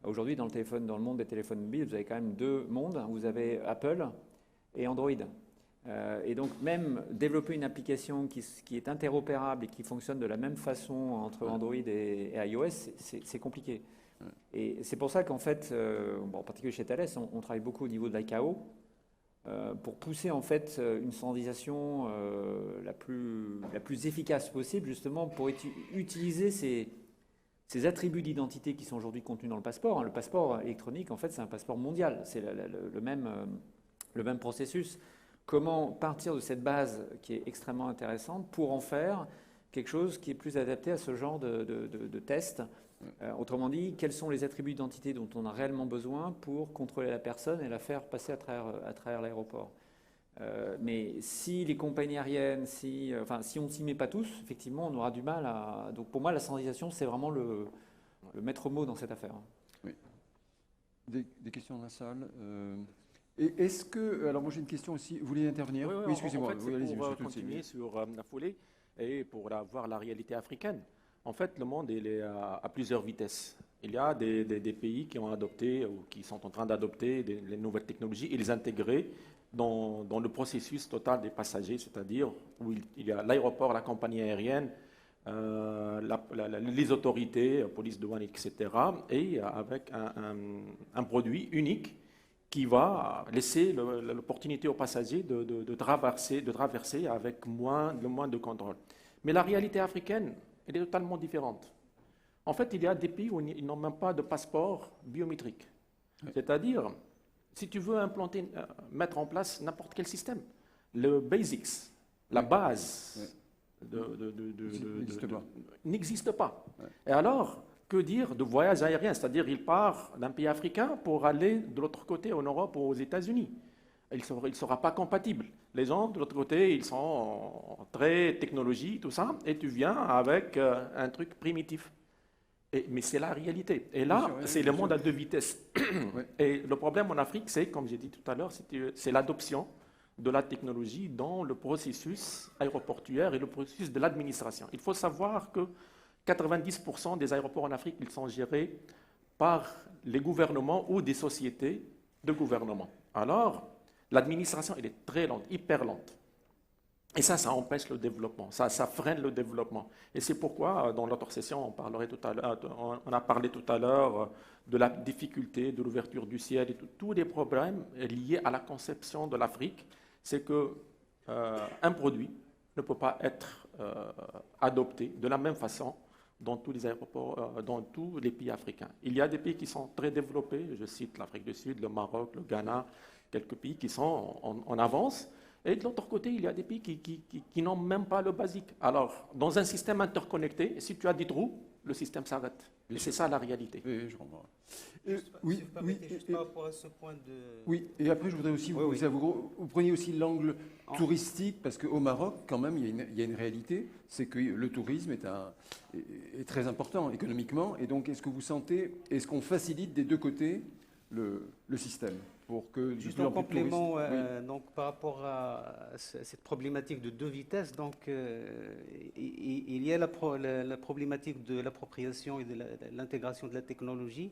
Aujourd'hui, dans le monde des téléphones mobiles, vous avez quand même 2 mondes. Vous avez Apple et Android. Et donc, même développer une application qui est interopérable et qui fonctionne de la même façon entre Android et iOS, c'est compliqué. Et c'est pour ça qu'en fait, en particulier chez Thales, on travaille beaucoup au niveau de l'ICAO. pour pousser en fait une standardisation la plus efficace possible, justement pour utiliser ces attributs d'identité qui sont aujourd'hui contenus dans le passeport. Le passeport électronique, en fait, c'est un passeport mondial. C'est le même processus. Comment partir de cette base qui est extrêmement intéressante pour en faire quelque chose qui est plus adapté à ce genre de test. Autrement dit, quels sont les attributs d'identité dont on a réellement besoin pour contrôler la personne et la faire passer à travers l'aéroport. Mais si les compagnies aériennes, si on ne s'y met pas tous, effectivement, on aura du mal à... Donc pour moi, la standardisation, c'est vraiment le maître mot dans cette affaire. Oui. Des questions dans la salle et est-ce que... Alors moi j'ai une question aussi. Vous voulez intervenir? Oui, excusez-moi. En fait, c'est pour continuer sur la foulée et pour voir la réalité africaine. En fait, le monde il est à plusieurs vitesses. Il y a des pays qui ont adopté ou qui sont en train d'adopter les nouvelles technologies et les intégrer dans le processus total des passagers, c'est-à-dire où il y a l'aéroport, la compagnie aérienne, les autorités, police, douane, etc. Et avec un produit unique qui va laisser l'opportunité aux passagers de traverser avec moins de contrôle. Mais la réalité africaine, elle est totalement différente. En fait, il y a des pays où ils n'ont même pas de passeport biométrique. Oui. C'est-à-dire, si tu veux mettre en place n'importe quel système, le basics, la base, n'existe pas. Ouais. Et alors, que dire de voyage aérien? C'est-à-dire, il part d'un pays africain pour aller de l'autre côté, en Europe ou aux États-Unis. Il ne sera pas compatible. Les gens, de l'autre côté, ils sont très technologie, tout ça, et tu viens avec un truc primitif. Mais c'est la réalité. Et là, c'est le monde à deux vitesses. Oui. Et le problème en Afrique, c'est, comme j'ai dit tout à l'heure, c'est l'adoption de la technologie dans le processus aéroportuaire et le processus de l'administration. Il faut savoir que 90% des aéroports en Afrique, ils sont gérés par les gouvernements ou des sociétés de gouvernement. Alors, l'administration, elle est très lente, hyper lente. Et ça empêche le développement, ça freine le développement. Et c'est pourquoi, dans l'autre session, on a parlé tout à l'heure de la difficulté de l'ouverture du ciel et tous les problèmes liés à la conception de l'Afrique. C'est qu'un produit ne peut pas être adopté de la même façon dans tous les aéroports, dans tous les pays africains. Il y a des pays qui sont très développés, je cite l'Afrique du Sud, le Maroc, le Ghana, quelques pays qui sont en avance. Et de l'autre côté, il y a des pays qui n'ont même pas le basique. Alors, dans un système interconnecté, si tu as des trous, le système s'arrête. Et c'est ça la réalité. Oui, je comprends. Juste par rapport à ce point de... Oui, et après, je voudrais aussi vous preniez aussi l'angle touristique, parce qu'au Maroc, quand même, il y a une réalité, c'est que le tourisme est très important économiquement. Et donc, est-ce que vous sentez, est-ce qu'on facilite des deux côtés le système pour que juste en complément, donc par rapport à cette problématique de deux vitesses, donc il y a la problématique de l'appropriation et de l'intégration de la technologie,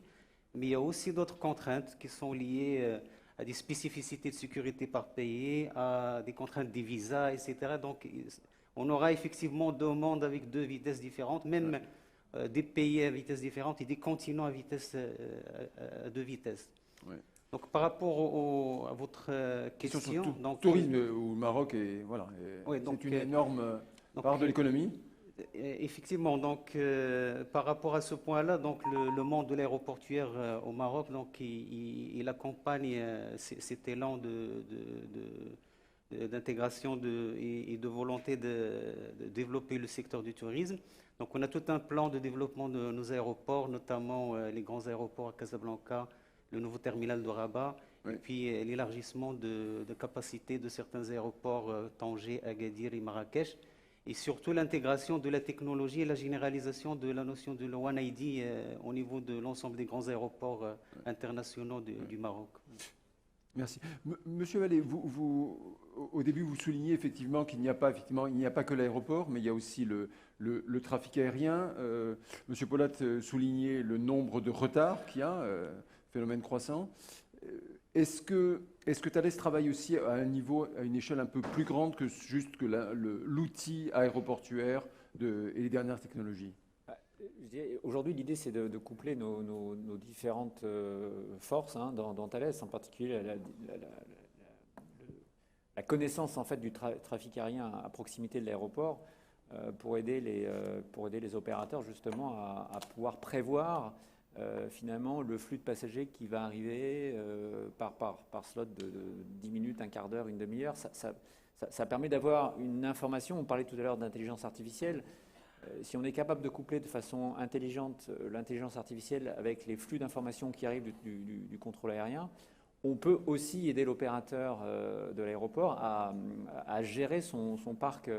mais il y a aussi d'autres contraintes qui sont liées à des spécificités de sécurité par pays, à des contraintes des visas, etc. Donc on aura effectivement deux mondes avec deux vitesses différentes, même des pays à vitesse différente et des continents à deux vitesses. Ouais. Donc, par rapport à votre question, donc, tourisme où le Maroc est c'est une énorme part de l'économie. Effectivement, donc par rapport à ce point-là, donc le monde de l'aéroportuaire au Maroc, donc il accompagne cet élan d'intégration et de volonté de développer le secteur du tourisme. Donc, on a tout un plan de développement de nos aéroports, notamment les grands aéroports à Casablanca, le nouveau terminal de Rabat, et puis l'élargissement de capacité de certains aéroports, Tanger, Agadir et Marrakech, et surtout l'intégration de la technologie et la généralisation de la notion de One ID au niveau de l'ensemble des grands aéroports internationaux du Maroc. Merci. Monsieur Vallée, au début, vous soulignez effectivement qu'il n'y a pas que l'aéroport, mais il y a aussi le trafic aérien. Monsieur Polat soulignait le nombre de retards qu'il y a, phénomène croissant. Est-ce que Thales travaille aussi à une échelle un peu plus grande que juste que l'outil aéroportuaire et les dernières technologies? Aujourd'hui, l'idée, c'est de coupler nos différentes forces dans Thales, en particulier la connaissance en fait du trafic aérien à proximité de l'aéroport pour aider les opérateurs justement à pouvoir prévoir finalement le flux de passagers qui va arriver par slot de 10 minutes, un quart d'heure, une demi-heure. Ça permet d'avoir une information. On parlait tout à l'heure d'intelligence artificielle. Si on est capable de coupler de façon intelligente l'intelligence artificielle avec les flux d'informations qui arrivent du contrôle aérien, on peut aussi aider l'opérateur de l'aéroport à gérer son parc,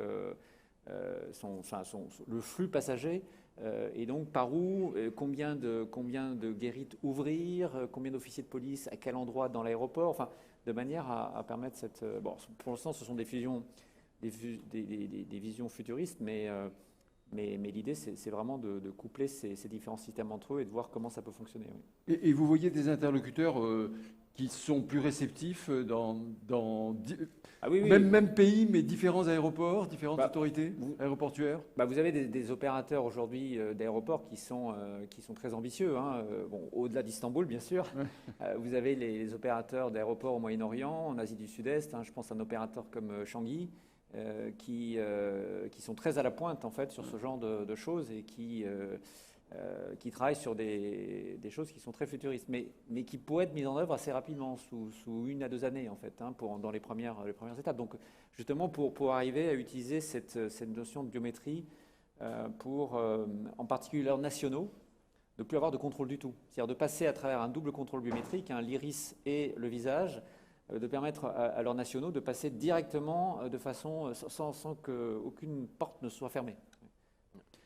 le flux passager, et donc par où, combien de guérites ouvrir, combien d'officiers de police, à quel endroit dans l'aéroport, enfin, de manière à permettre cette... Bon, pour l'instant, ce sont des visions futuristes, mais l'idée, c'est vraiment de coupler ces différents systèmes entre eux et de voir comment ça peut fonctionner. Oui. Et vous voyez des interlocuteurs qui sont plus réceptifs même pays, mais différents aéroports, différentes autorités aéroportuaires. Vous avez des opérateurs aujourd'hui d'aéroports qui sont très ambitieux. Hein. Bon, au-delà d'Istanbul, bien sûr. Vous avez les opérateurs d'aéroports au Moyen-Orient, en Asie du Sud-Est. Hein. Je pense à un opérateur comme Changi, qui sont très à la pointe en fait sur ce genre de choses et qui travaillent sur des choses qui sont très futuristes, mais qui pourraient être mises en œuvre assez rapidement, sous 1 à 2 années en fait, hein, dans les premières étapes. Donc justement pour arriver à utiliser cette notion de biométrie pour, en particulier nationaux, de ne plus avoir de contrôle du tout. C'est-à-dire de passer à travers un double contrôle biométrique, l'iris et le visage, de permettre à leurs nationaux de passer directement de façon sans qu'aucune porte ne soit fermée.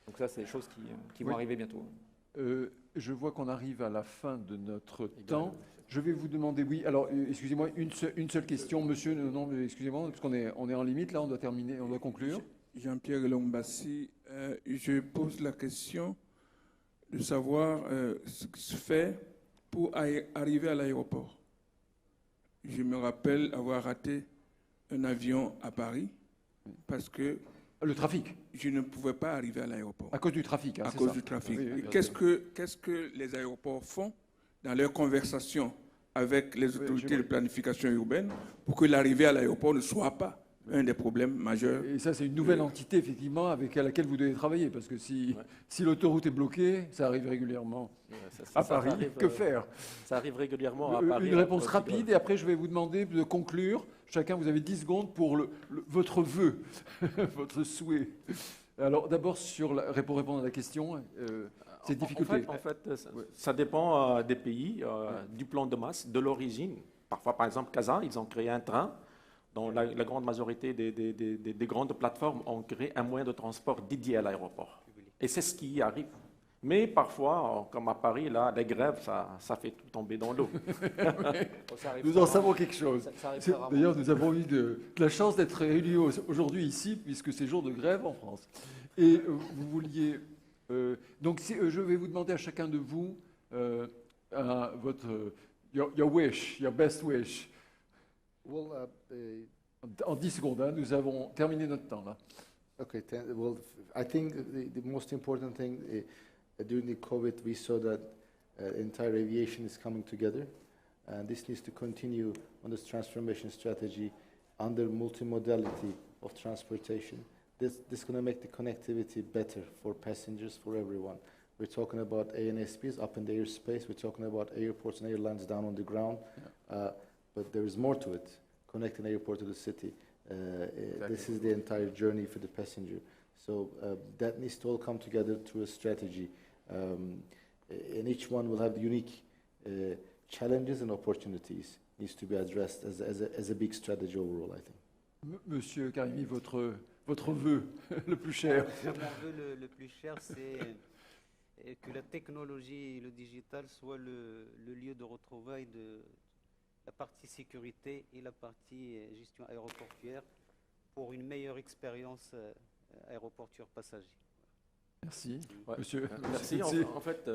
Donc ça, c'est des choses qui vont arriver bientôt. Je vois qu'on arrive à la fin de notre temps. Je vais vous demander, alors excusez-moi, une seule question, monsieur, non, excusez-moi, parce qu'on est en limite, là, on doit terminer, on doit conclure. Jean-Pierre Lombassi, je pose la question de savoir ce qui se fait pour arriver à l'aéroport. Je me rappelle avoir raté un avion à Paris parce que le trafic. Je ne pouvais pas arriver à l'aéroport. À cause du trafic. À cause du trafic. Oui, qu'est-ce que les aéroports font dans leurs conversations avec les autorités de planification urbaine pour que l'arrivée à l'aéroport ne soit pas un des problèmes majeurs? Et ça, c'est une nouvelle entité, effectivement, à laquelle vous devez travailler. Parce que si l'autoroute est bloquée, ça arrive régulièrement à Paris. Que faire? Ça arrive régulièrement à Paris. Une réponse rapide, et après, je vais vous demander de conclure. Chacun, vous avez 10 secondes pour votre vœu, votre souhait. Alors, d'abord, pour répondre à la question, ces difficultés. En fait, ça dépend des pays, du plan de masse, de l'origine. Parfois, par exemple, Kazan, ils ont créé un train dont la grande majorité des grandes plateformes ont créé un moyen de transport dédié à l'aéroport. Et c'est ce qui arrive. Mais parfois, comme à Paris, là, les grèves, ça fait tout tomber dans l'eau. Nous en savons quelque chose. D'ailleurs, nous avons eu de la chance d'être réunis aujourd'hui ici, puisque c'est jour de grève en France. Et vous vouliez... donc, je vais vous demander à chacun de vous your wish, your best wish. Well, en 10 secondes, hein, nous avons terminé notre temps là. Okay, well, I think the most important thing during the COVID, we saw that entire aviation is coming together, and this needs to continue on this transformation strategy under multimodality of transportation. This is going to make the connectivity better for passengers, for everyone. We're talking about ANSPs up in the airspace. We're talking about airports and airlines down on the ground. Yeah. But there is more to it, connecting airport to the city. Exactly. This is the entire journey for the passenger. So that needs to all come together through a strategy. And each one will have unique challenges and opportunities. Needs to be addressed as a big strategy overall, I think. Monsieur Karimi, votre vœu le plus cher. Mon vœu le plus cher, c'est que la technologie et le digital soient le lieu de retrouvailles de la partie sécurité et la partie gestion aéroportuaire pour une meilleure expérience aéroportuaire passager. Merci. Ouais. Monsieur. Merci. En fait,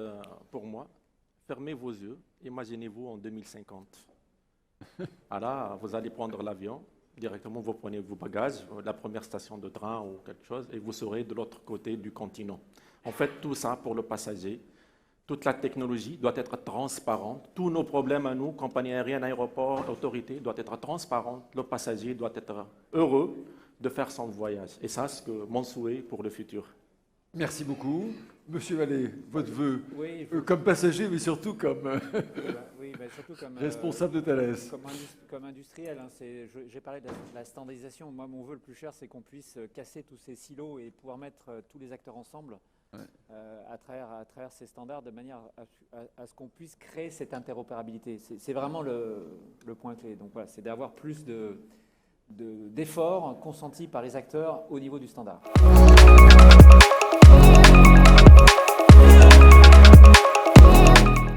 pour moi, fermez vos yeux, imaginez-vous en 2050. Alors, vous allez prendre l'avion, directement vous prenez vos bagages, la première station de train ou quelque chose, et vous serez de l'autre côté du continent. En fait, tout ça pour le passager, Toute la technologie doit être transparente. Tous nos problèmes à nous, compagnie aérienne, aéroport, autorité, doivent être transparents. Le passager doit être heureux de faire son voyage. Et ça, c'est mon souhait pour le futur. Merci beaucoup. Monsieur Vallée, votre vœu, Oui, comme passager, mais surtout comme oui, mais surtout comme responsable de Thales. comme industriel. Hein, j'ai parlé de la standardisation. Moi, mon vœu le plus cher, c'est qu'on puisse casser tous ces silos et pouvoir mettre tous les acteurs ensemble à travers ces standards de manière à ce qu'on puisse créer cette interopérabilité. C'est vraiment le point clé. Donc voilà, c'est d'avoir plus d'efforts consentis par les acteurs au niveau du standard.